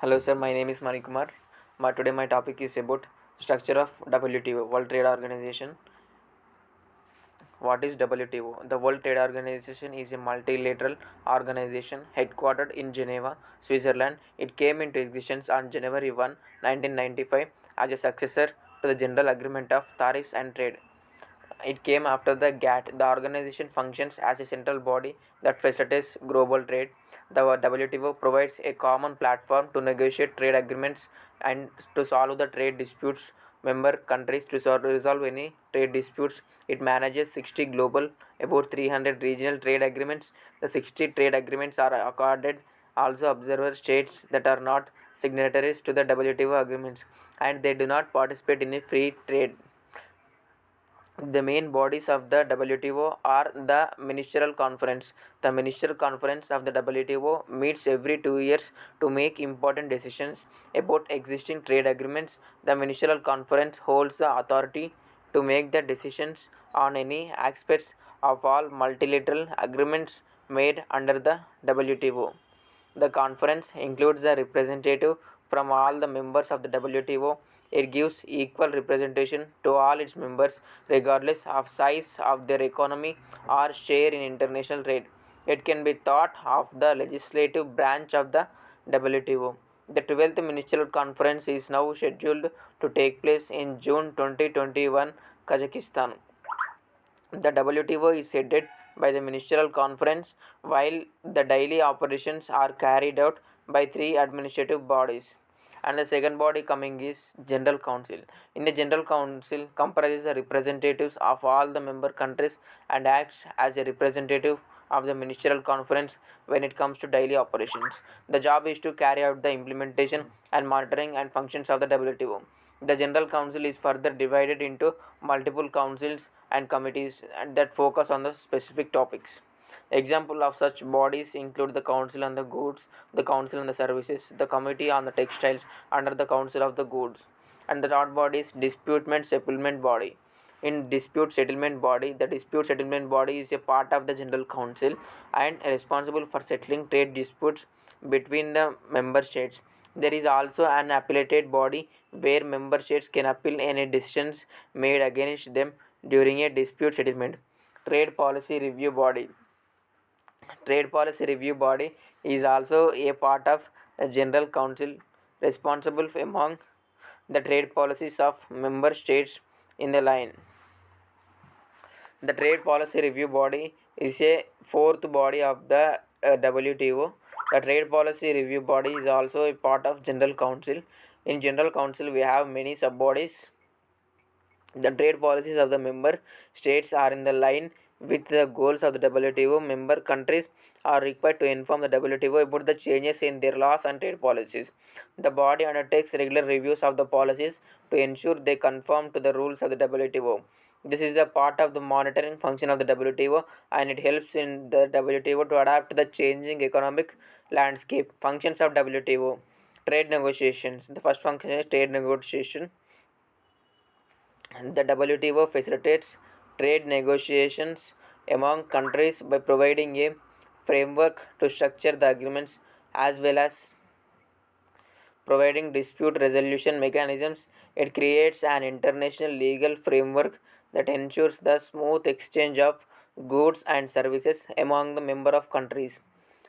Hello sir, my name is Manikumar. Today my topic is about structure of WTO, World Trade Organization. What is WTO? The World Trade Organization is a multilateral organization headquartered in Geneva, Switzerland. It came into existence on January 1, 1995 as a successor to the General Agreement of Tariffs and Trade. It came after the GATT. The organization functions as a central body that facilitates global trade. The WTO provides a common platform to negotiate trade agreements and to solve the trade disputes. Member countries to resolve any trade disputes. It manages 60 global, about 300 regional trade agreements. The 60 trade agreements are accorded also observer states that are not signatories to the WTO agreements and they do not participate in a free trade. The main bodies of the WTO are the Ministerial Conference. The Ministerial Conference of the WTO meets every 2 years to make important decisions about existing trade agreements. The Ministerial Conference holds the authority to make the decisions on any aspects of all multilateral agreements made under the WTO. The conference includes a representative from all the members of the WTO. It gives equal representation to all its members regardless of size of their economy or share in international trade. It can be thought of the legislative branch of the WTO. The 12th Ministerial Conference is now scheduled to take place in June 2021, Kazakhstan. The WTO is headed by the Ministerial Conference, while the daily operations are carried out by three administrative bodies. And the second body coming is General Council. In the General Council comprises the representatives of all the member countries and acts as a representative of the Ministerial Conference when it comes to daily operations. The job is to carry out the implementation and monitoring and functions of the WTO. The General Council is further divided into multiple councils and committees that focus on the specific topics. Example of such bodies include the Council on the Goods, the Council on the Services, the Committee on the Textiles under the Council of the Goods, and the third body is Dispute Settlement Body. In dispute settlement body, the dispute settlement body is a part of the General Council and responsible for settling trade disputes between the member states. There is also an appellate body where member states can appeal any decisions made against them during a dispute settlement. Trade Policy Review Body. Trade Policy Review Body is also a part of the General Council responsible among the trade policies of member states in the line. The Trade Policy Review Body is a fourth body of the WTO. The Trade Policy Review Body is also a part of General Council. In General Council, we have many sub bodies. The trade policies of the member states are in the line with the goals of the WTO. Member countries are required to inform the WTO about the changes in their laws and trade policies. The body undertakes regular reviews of the policies to ensure they conform to the rules of the WTO. This is the part of the monitoring function of the WTO and it helps in the WTO to adapt to the changing economic landscape. Functions of WTO. Trade negotiations. The first function is trade negotiation. The WTO facilitates trade negotiations among countries by providing a framework to structure the agreements as well as providing dispute resolution mechanisms. It creates an international legal framework that ensures the smooth exchange of goods and services among the member of countries.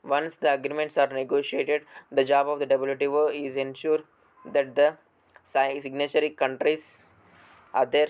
Once the agreements are negotiated, the job of the WTO is ensure that the signatory countries are there.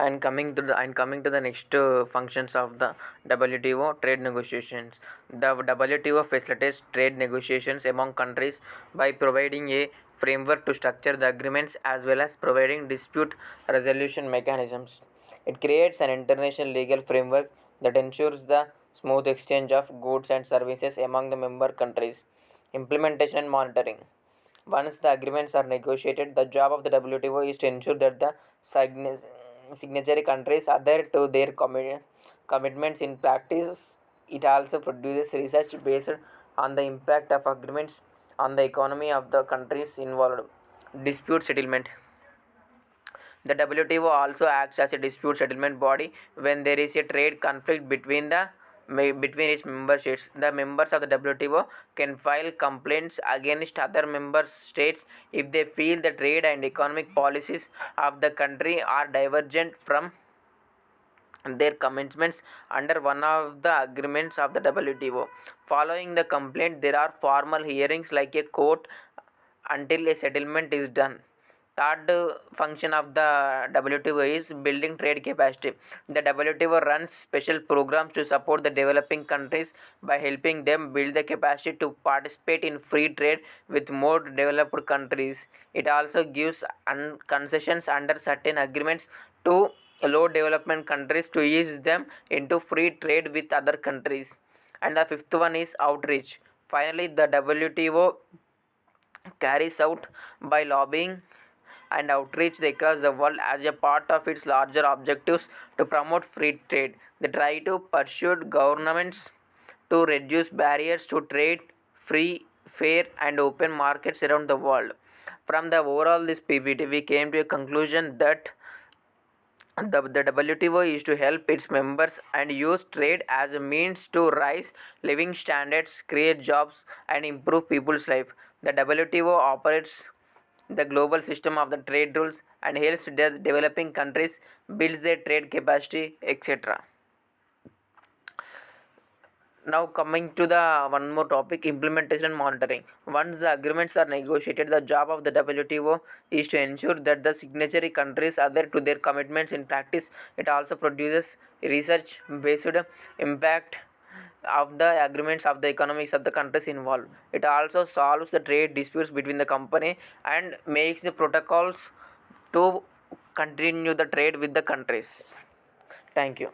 And coming to the next functions of the WTO, trade negotiations. The WTO facilitates trade negotiations among countries by providing a framework to structure the agreements as well as providing dispute resolution mechanisms. It creates an international legal framework that ensures the smooth exchange of goods and services among the member countries. Implementation and monitoring. Once the agreements are negotiated, the job of the WTO is to ensure that the signatory countries adhere to their commitments in practice. It also produces research based on the impact of agreements on the economy of the countries involved. Dispute settlement. The WTO also acts as a dispute settlement body when there is a trade conflict between its member states. The members of the WTO can file complaints against other member states if they feel the trade and economic policies of the country are divergent from their commitments under one of the agreements of the WTO. Following the complaint, there are formal hearings like a court until a settlement is done. Third function of the WTO is building trade capacity. The WTO runs special programs to support the developing countries by helping them build the capacity to participate in free trade with more developed countries. It also gives concessions under certain agreements to low development countries to ease them into free trade with other countries. And the fifth one is outreach. Finally, the WTO carries out by lobbying and outreach across the world as a part of its larger objectives to promote free trade. They try to persuade governments to reduce barriers to trade, free, fair, and open markets around the world. From the overall this PPT, we came to a conclusion that the WTO is to help its members and use trade as a means to raise living standards, create jobs, and improve people's life. The WTO operates the global system of the trade rules and helps the developing countries build their trade capacity, etc. Now coming to the one more topic, implementation and monitoring. Once the agreements are negotiated, the job of the WTO is to ensure that the signatory countries adhere to their commitments in practice. It also produces research based impact of the agreements of the economies of the countries involved. It also solves the trade disputes between the company and makes the protocols to continue the trade with the countries. Thank you.